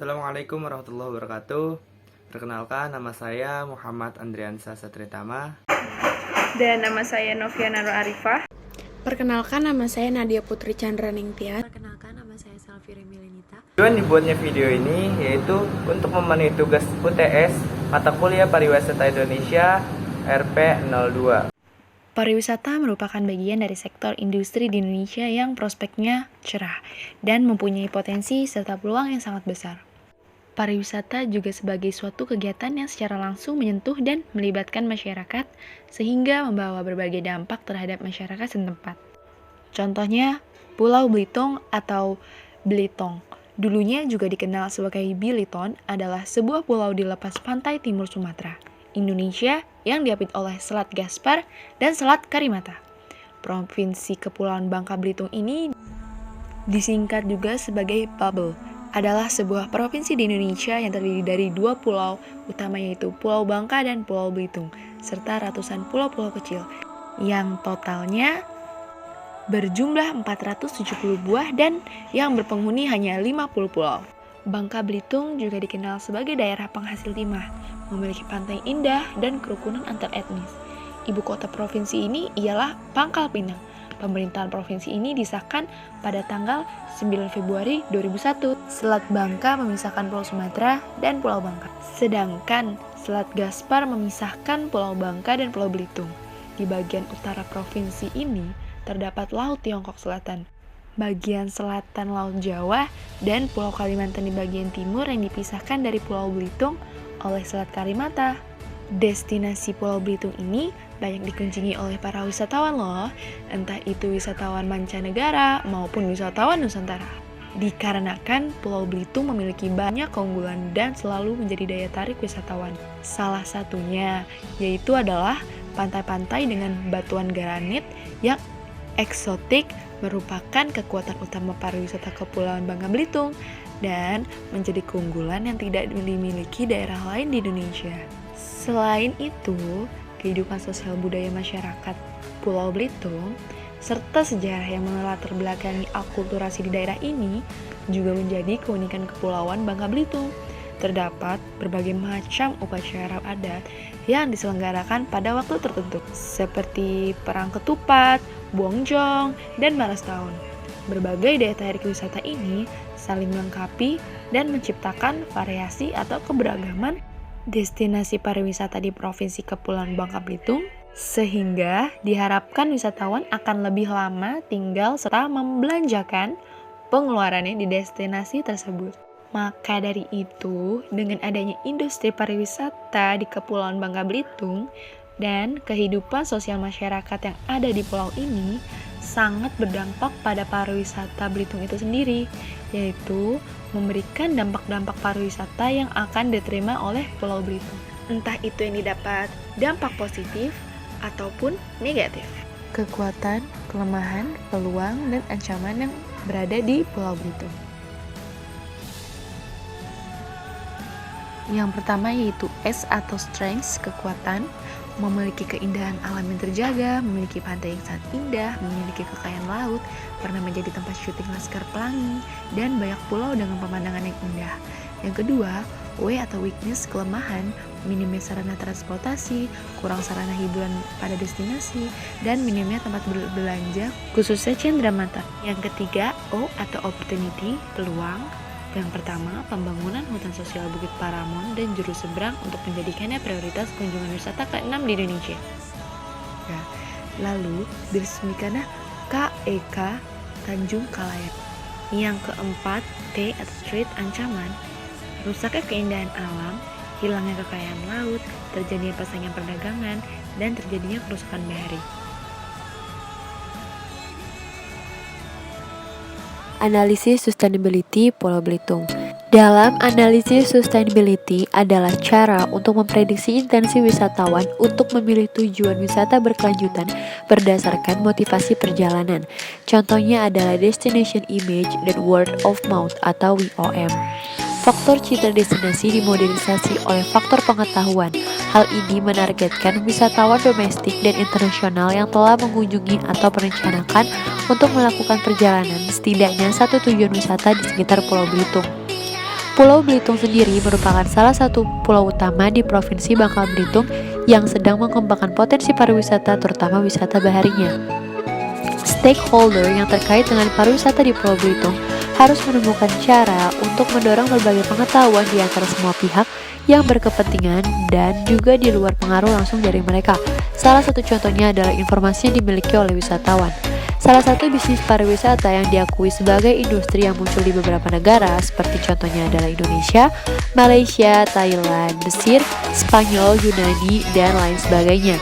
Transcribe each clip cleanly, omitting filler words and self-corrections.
Assalamualaikum warahmatullahi wabarakatuh. Perkenalkan, nama saya Muhammad Andriansa Satritama. Dan nama saya Noviana Nur Arifah. Perkenalkan, nama saya Nadia Putri Chandra Ningtyas. Perkenalkan, nama saya Salvira Milenita. Tujuan dibuatnya video ini yaitu untuk memenuhi tugas UTS mata kuliah Pariwisata Indonesia RP02. Pariwisata merupakan bagian dari sektor industri di Indonesia yang prospeknya cerah dan mempunyai potensi serta peluang yang sangat besar. Pariwisata juga sebagai suatu kegiatan yang secara langsung menyentuh dan melibatkan masyarakat sehingga membawa berbagai dampak terhadap masyarakat setempat. Contohnya, Pulau Belitung atau Belitung, dulunya juga dikenal sebagai Biliton, adalah sebuah pulau di lepas pantai timur Sumatera, Indonesia yang diapit oleh Selat Gaspar dan Selat Karimata. Provinsi Kepulauan Bangka Belitung ini disingkat juga sebagai Babel, adalah sebuah provinsi di Indonesia yang terdiri dari dua pulau utama yaitu Pulau Bangka dan Pulau Belitung, serta ratusan pulau-pulau kecil yang totalnya berjumlah 470 buah dan yang berpenghuni hanya 50 pulau. Bangka Belitung juga dikenal sebagai daerah penghasil timah, memiliki pantai indah dan kerukunan antar etnis. Ibu kota provinsi ini ialah Pangkal Pinang. Pemerintahan provinsi ini disahkan pada tanggal 9 Februari 2001. Selat Bangka memisahkan Pulau Sumatera dan Pulau Bangka. Sedangkan Selat Gaspar memisahkan Pulau Bangka dan Pulau Belitung. Di bagian utara provinsi ini terdapat Laut Tiongkok Selatan, bagian selatan Laut Jawa, dan Pulau Kalimantan di bagian timur yang dipisahkan dari Pulau Belitung oleh Selat Karimata. Destinasi Pulau Belitung ini banyak dikunjungi oleh para wisatawan loh, entah itu wisatawan mancanegara maupun wisatawan Nusantara. Dikarenakan Pulau Belitung memiliki banyak keunggulan dan selalu menjadi daya tarik wisatawan. Salah satunya yaitu adalah pantai-pantai dengan batuan granit yang eksotik merupakan kekuatan utama pariwisata Kepulauan Bangka Belitung dan menjadi keunggulan yang tidak dimiliki daerah lain di Indonesia. Selain itu, kehidupan sosial budaya masyarakat Pulau Belitung serta sejarah yang melatar belakangi akulturasi di daerah ini juga menjadi keunikan Kepulauan Bangka Belitung. Terdapat berbagai macam upacara adat yang diselenggarakan pada waktu tertentu, seperti perang ketupat, buongjong, dan maras tahun. Berbagai daya tarik wisata ini saling melengkapi dan menciptakan variasi atau keberagaman destinasi pariwisata di Provinsi Kepulauan Bangka Belitung, sehingga diharapkan wisatawan akan lebih lama tinggal serta membelanjakan pengeluarannya di destinasi tersebut. Maka dari itu, dengan adanya industri pariwisata di Kepulauan Bangka Belitung dan kehidupan sosial masyarakat yang ada di pulau ini sangat berdampak pada pariwisata Belitung itu sendiri, yaitu memberikan dampak-dampak pariwisata yang akan diterima oleh Pulau Belitung. Entah itu yang didapat dampak positif ataupun negatif. Kekuatan, kelemahan, peluang, dan ancaman yang berada di Pulau Belitung. Yang pertama yaitu S atau strengths, kekuatan, memiliki keindahan alam yang terjaga, memiliki pantai yang sangat indah, memiliki kekayaan laut, pernah menjadi tempat syuting Laskar Pelangi, dan banyak pulau dengan pemandangan yang indah. Yang kedua, W atau weakness, kelemahan, minimnya sarana transportasi, kurang sarana hiburan pada destinasi, dan minimnya tempat berbelanja, khususnya cenderamata. Yang ketiga, O atau opportunity, peluang. Yang pertama, pembangunan hutan sosial Bukit Paramon dan Juru Seberang untuk menjadikannya prioritas kunjungan wisata ke-6 di Indonesia. Nah, lalu diresmikannya KEK Tanjung Kalayan. Yang keempat, T atau street, ancaman, rusaknya keindahan alam, hilangnya kekayaan laut, terjadinya persaingan perdagangan, dan terjadinya kerusakan bahari. Analisis Sustainability Pulau Belitung. Dalam analisis sustainability adalah cara untuk memprediksi intensi wisatawan untuk memilih tujuan wisata berkelanjutan berdasarkan motivasi perjalanan. Contohnya adalah destination image dan word of mouth atau WOM. Faktor citra destinasi dimodernisasi oleh faktor pengetahuan. Hal ini menargetkan wisatawan domestik dan internasional yang telah mengunjungi atau merencanakan untuk melakukan perjalanan setidaknya satu tujuan wisata di sekitar Pulau Belitung. Pulau Belitung sendiri merupakan salah satu pulau utama di Provinsi Bangka Belitung yang sedang mengembangkan potensi pariwisata terutama wisata baharinya. Stakeholder yang terkait dengan pariwisata di Pulau Belitung harus menemukan cara untuk mendorong berbagai pengetahuan di antara semua pihak yang berkepentingan dan juga di luar pengaruh langsung dari mereka. Salah satu contohnya adalah informasi yang dimiliki oleh wisatawan. Salah satu bisnis pariwisata yang diakui sebagai industri yang muncul di beberapa negara seperti contohnya adalah Indonesia, Malaysia, Thailand, Mesir, Spanyol, Yunani, dan lain sebagainya.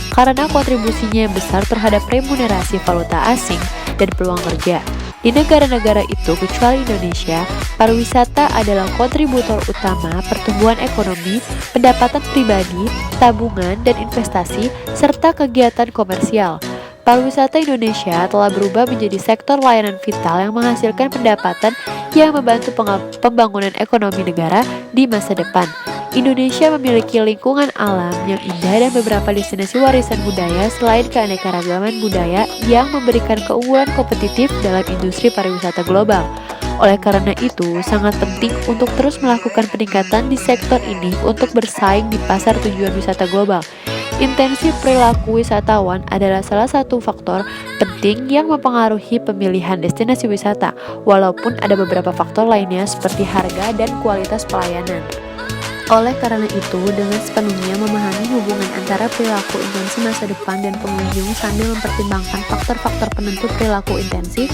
Karena kontribusinya yang besar terhadap remunerasi valuta asing dan peluang kerja. Di negara-negara itu kecuali Indonesia, pariwisata adalah kontributor utama pertumbuhan ekonomi, pendapatan pribadi, tabungan dan investasi, serta kegiatan komersial. Pariwisata Indonesia telah berubah menjadi sektor layanan vital yang menghasilkan pendapatan yang membantu pembangunan ekonomi negara di masa depan. Indonesia memiliki lingkungan alam yang indah dan beberapa destinasi warisan budaya selain keanekaragaman budaya yang memberikan keunggulan kompetitif dalam industri pariwisata global. Oleh karena itu, sangat penting untuk terus melakukan peningkatan di sektor ini untuk bersaing di pasar tujuan wisata global. Intensi perilaku wisatawan adalah salah satu faktor penting yang mempengaruhi pemilihan destinasi wisata, walaupun ada beberapa faktor lainnya seperti harga dan kualitas pelayanan. Oleh karena itu, dengan sepenuhnya memahami hubungan antara perilaku intensi masa depan dan pengunjung sambil mempertimbangkan faktor-faktor penentu perilaku intensi,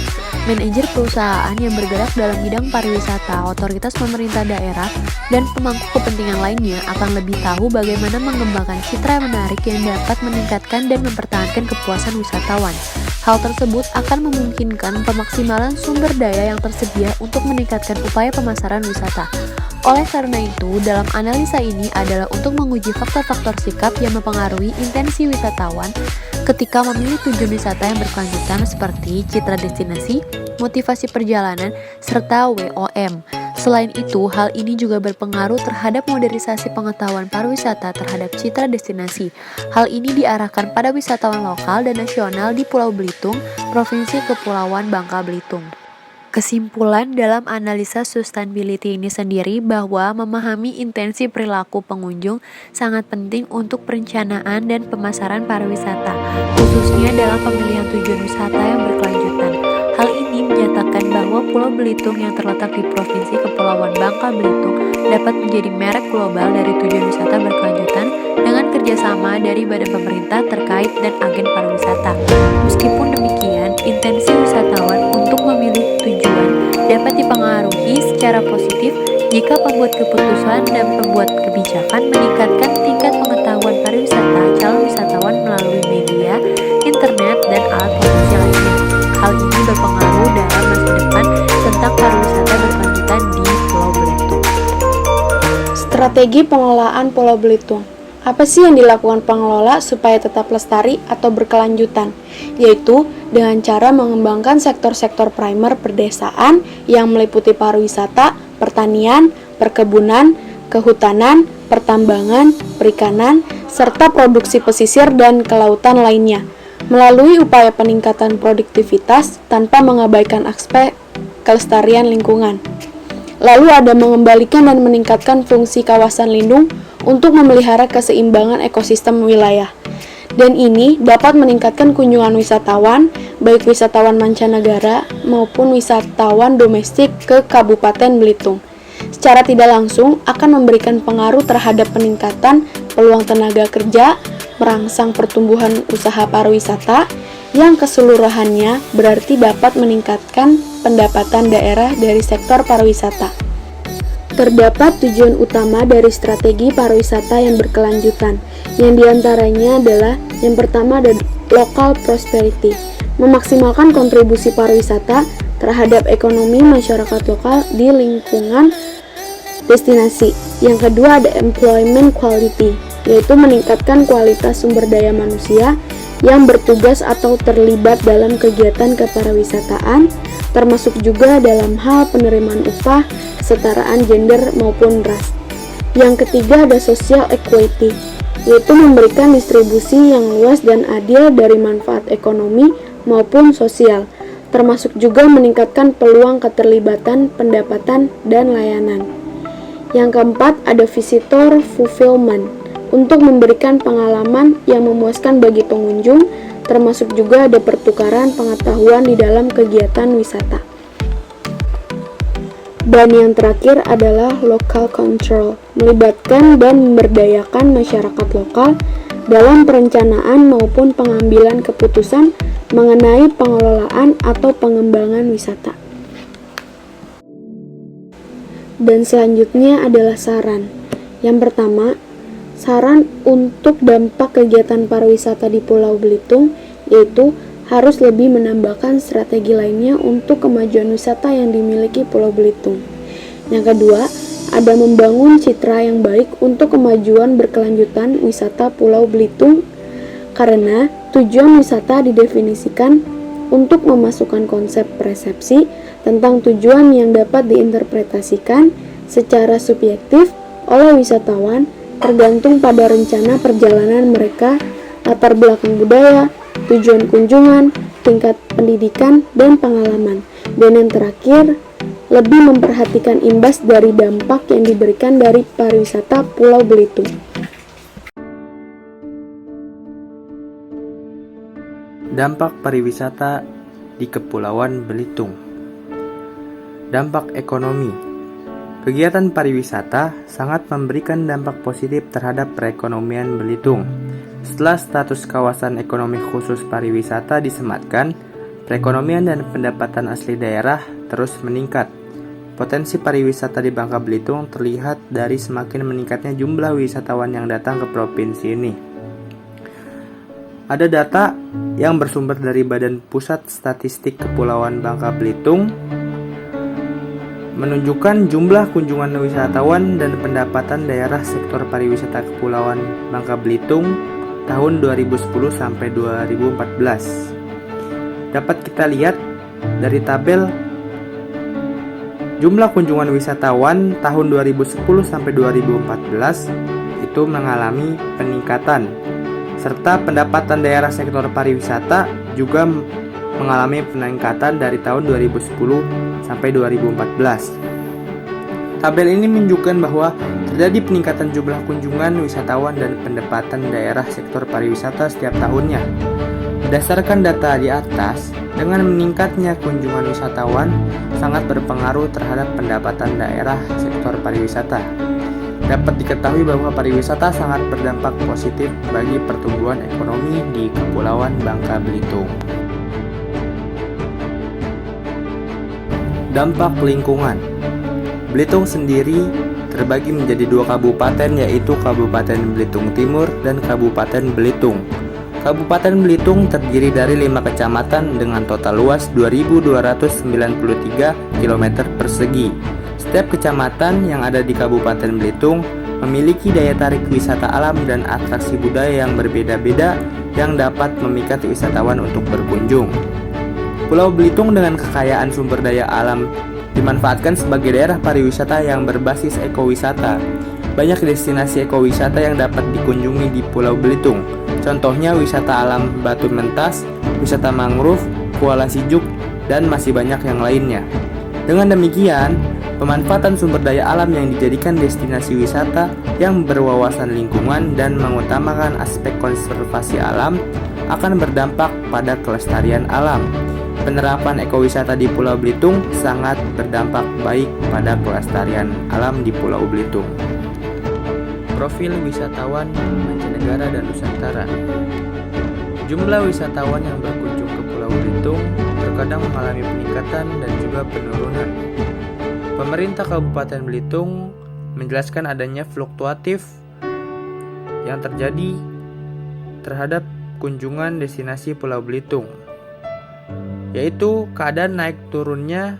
manajer perusahaan yang bergerak dalam bidang pariwisata, otoritas pemerintah daerah, dan pemangku kepentingan lainnya akan lebih tahu bagaimana mengembangkan citra yang menarik yang dapat meningkatkan dan mempertahankan kepuasan wisatawan. Hal tersebut akan memungkinkan pemaksimalan sumber daya yang tersedia untuk meningkatkan upaya pemasaran wisata. Oleh karena itu, dalam analisa ini adalah untuk menguji faktor-faktor sikap yang mempengaruhi intensi wisatawan ketika memilih tujuan wisata yang berkelanjutan seperti citra destinasi, motivasi perjalanan, serta WOM. Selain itu, hal ini juga berpengaruh terhadap modernisasi pengetahuan pariwisata terhadap citra destinasi. Hal ini diarahkan pada wisatawan lokal dan nasional di Pulau Belitung, Provinsi Kepulauan Bangka Belitung. Kesimpulan dalam analisa sustainability ini sendiri bahwa memahami intensi perilaku pengunjung sangat penting untuk perencanaan dan pemasaran pariwisata, khususnya dalam pemilihan tujuan wisata yang berkelanjutan. Hal ini menyatakan bahwa Pulau Belitung yang terletak di Provinsi Kepulauan Bangka Belitung dapat menjadi merek global dari tujuan wisata berkelanjutan dengan kerjasama dari badan pemerintah terkait dan agen pariwisata. Meskipun demikian, intensi wisatawan untuk memilih tujuan dapat dipengaruhi secara positif jika pembuat keputusan dan pembuat kebijakan meningkatkan tingkat pengetahuan pariwisata calon wisatawan melalui media, internet, dan alat promosi lainnya. Hal ini berpengaruh dalam masa depan tentang pariwisata berkelanjutan di Pulau Belitung. Strategi pengelolaan Pulau Belitung. Apa sih yang dilakukan pengelola supaya tetap lestari atau berkelanjutan? Yaitu dengan cara mengembangkan sektor-sektor primer perdesaan yang meliputi pariwisata, pertanian, perkebunan, kehutanan, pertambangan, perikanan, serta produksi pesisir dan kelautan lainnya, melalui upaya peningkatan produktivitas tanpa mengabaikan aspek kelestarian lingkungan. Lalu ada mengembalikan dan meningkatkan fungsi kawasan lindung untuk memelihara keseimbangan ekosistem wilayah. Dan ini dapat meningkatkan kunjungan wisatawan, baik wisatawan mancanegara maupun wisatawan domestik ke Kabupaten Belitung. Secara tidak langsung akan memberikan pengaruh terhadap peningkatan peluang tenaga kerja, merangsang pertumbuhan usaha pariwisata, yang keseluruhannya berarti dapat meningkatkan pendapatan daerah dari sektor pariwisata. Terdapat tujuan utama dari strategi pariwisata yang berkelanjutan, yang diantaranya adalah yang pertama ada local prosperity, memaksimalkan kontribusi pariwisata terhadap ekonomi masyarakat lokal di lingkungan destinasi. Yang kedua ada employment quality, yaitu meningkatkan kualitas sumber daya manusia yang bertugas atau terlibat dalam kegiatan kepariwisataan, termasuk juga dalam hal penerimaan upah, kesetaraan gender maupun ras. Yang ketiga ada social equity, yaitu memberikan distribusi yang luas dan adil dari manfaat ekonomi maupun sosial, termasuk juga meningkatkan peluang keterlibatan, pendapatan, dan layanan. Yang keempat, ada visitor fulfillment, untuk memberikan pengalaman yang memuaskan bagi pengunjung, termasuk juga ada pertukaran pengetahuan di dalam kegiatan wisata. Dan yang terakhir adalah local control, melibatkan dan memberdayakan masyarakat lokal dalam perencanaan maupun pengambilan keputusan mengenai pengelolaan atau pengembangan wisata. Dan selanjutnya adalah saran. Yang pertama, saran untuk dampak kegiatan pariwisata di Pulau Belitung yaitu harus lebih menambahkan strategi lainnya untuk kemajuan wisata yang dimiliki Pulau Belitung. Yang kedua, ada membangun citra yang baik untuk kemajuan berkelanjutan wisata Pulau Belitung, karena tujuan wisata didefinisikan untuk memasukkan konsep persepsi tentang tujuan yang dapat diinterpretasikan secara subjektif oleh wisatawan tergantung pada rencana perjalanan mereka, latar belakang budaya, tujuan kunjungan, tingkat pendidikan, dan pengalaman. Dan yang terakhir, lebih memperhatikan imbas dari dampak yang diberikan dari pariwisata Pulau Belitung. Dampak pariwisata di Kepulauan Belitung. Dampak ekonomi. Kegiatan pariwisata sangat memberikan dampak positif terhadap perekonomian Belitung. Setelah status kawasan ekonomi khusus pariwisata disematkan, perekonomian dan pendapatan asli daerah terus meningkat. Potensi pariwisata di Bangka Belitung terlihat dari semakin meningkatnya jumlah wisatawan yang datang ke provinsi ini. Ada data yang bersumber dari Badan Pusat Statistik Kepulauan Bangka Belitung menunjukkan jumlah kunjungan wisatawan dan pendapatan daerah sektor pariwisata Kepulauan Bangka Belitung tahun 2010 sampai 2014. Dapat kita lihat dari tabel jumlah kunjungan wisatawan tahun 2010 sampai 2014 itu mengalami peningkatan, serta pendapatan daerah sektor pariwisata juga mengalami peningkatan dari tahun 2010 sampai 2014. Tabel ini menunjukkan bahwa terjadi peningkatan jumlah kunjungan wisatawan dan pendapatan daerah sektor pariwisata setiap tahunnya. Berdasarkan data di atas, dengan meningkatnya kunjungan wisatawan sangat berpengaruh terhadap pendapatan daerah sektor pariwisata. Dapat diketahui bahwa pariwisata sangat berdampak positif bagi pertumbuhan ekonomi di Kepulauan Bangka Belitung. Dampak lingkungan. Belitung sendiri terbagi menjadi dua kabupaten, yaitu Kabupaten Belitung Timur dan Kabupaten Belitung. Kabupaten Belitung terdiri dari 5 kecamatan dengan total luas 2.293 km persegi. Setiap kecamatan yang ada di Kabupaten Belitung memiliki daya tarik wisata alam dan atraksi budaya yang berbeda-beda yang dapat memikat wisatawan untuk berkunjung. Pulau Belitung dengan kekayaan sumber daya alam dimanfaatkan sebagai daerah pariwisata yang berbasis ekowisata. Banyak destinasi ekowisata yang dapat dikunjungi di Pulau Belitung. Contohnya wisata alam Batu Mentas, wisata mangrove, Kuala Sijuk, dan masih banyak yang lainnya. Dengan demikian, pemanfaatan sumber daya alam yang dijadikan destinasi wisata yang berwawasan lingkungan dan mengutamakan aspek konservasi alam akan berdampak pada kelestarian alam. Penerapan ekowisata di Pulau Belitung sangat berdampak baik pada kelestarian alam di Pulau Belitung. Profil wisatawan mancanegara dan Nusantara. Jumlah wisatawan yang berkunjung ke Pulau Belitung terkadang mengalami peningkatan dan juga penurunan. Pemerintah Kabupaten Belitung menjelaskan adanya fluktuatif yang terjadi terhadap kunjungan destinasi Pulau Belitung, yaitu keadaan naik turunnya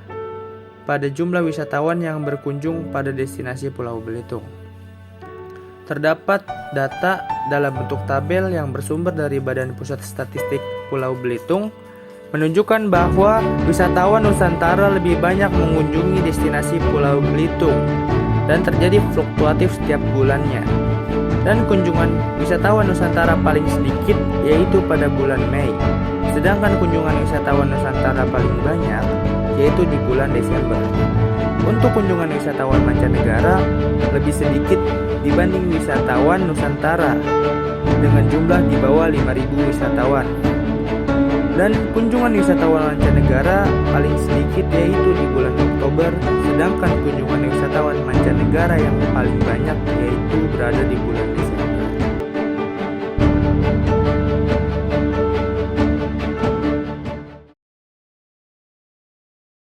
pada jumlah wisatawan yang berkunjung pada destinasi Pulau Belitung. Terdapat data dalam bentuk tabel yang bersumber dari Badan Pusat Statistik Pulau Belitung menunjukkan bahwa wisatawan Nusantara lebih banyak mengunjungi destinasi Pulau Belitung dan terjadi fluktuatif setiap bulannya. Dan kunjungan wisatawan Nusantara paling sedikit yaitu pada bulan Mei. Sedangkan kunjungan wisatawan Nusantara paling banyak yaitu di bulan Desember. Untuk kunjungan wisatawan mancanegara lebih sedikit dibanding wisatawan Nusantara dengan jumlah di bawah 5.000 wisatawan. Dan kunjungan wisatawan mancanegara paling sedikit yaitu di bulan Oktober, sedangkan kunjungan wisatawan mancanegara yang paling banyak yaitu berada di bulan Desember.